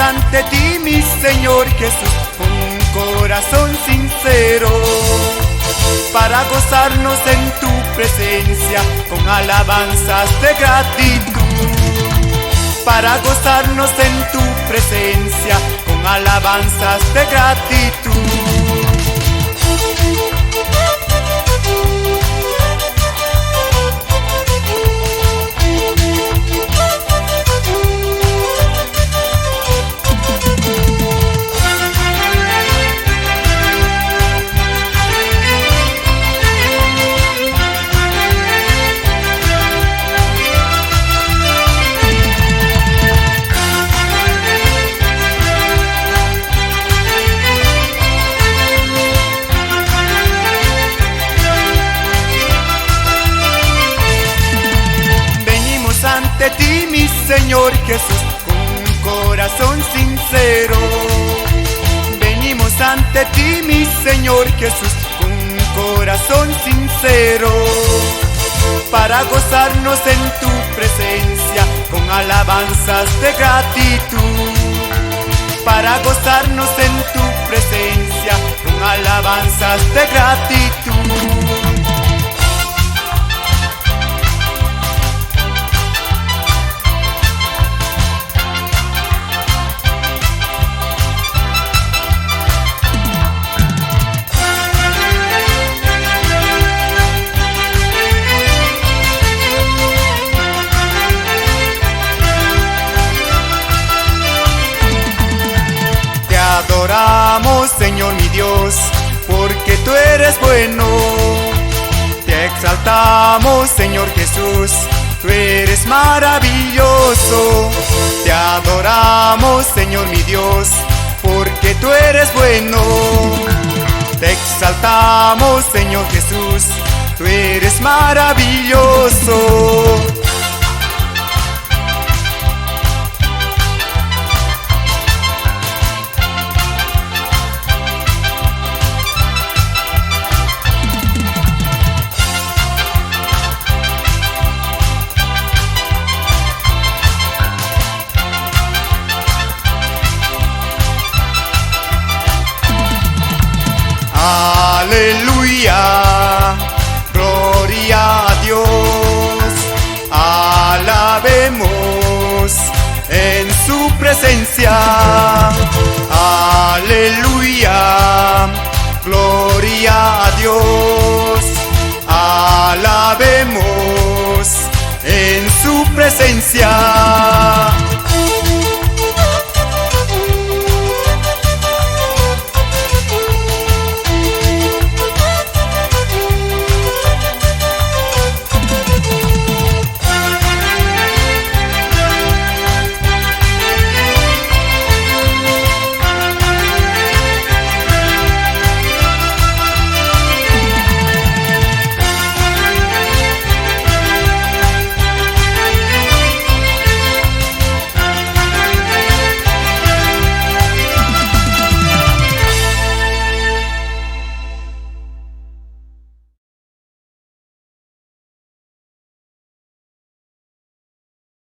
ante ti, mi Señor Jesús, con un corazón sincero, para gozarnos en tu presencia, con alabanzas de gratitud. Para gozarnos en tu presencia, con alabanzas de gratitud. Ante ti, mi Señor Jesús, con un corazón sincero. Venimos ante ti, mi Señor Jesús, con un corazón sincero, para gozarnos en tu presencia, con alabanzas de gratitud. Para gozarnos en tu presencia, con alabanzas de gratitud. Adoramos, Señor mi Dios, porque tú eres bueno. Te exaltamos, Señor Jesús, tú eres maravilloso. Te adoramos, Señor mi Dios, porque tú eres bueno. Te exaltamos, Señor Jesús, tú eres maravilloso. Aleluya, gloria a Dios, alabemos en su presencia. Aleluya, gloria a Dios, alabemos en su presencia.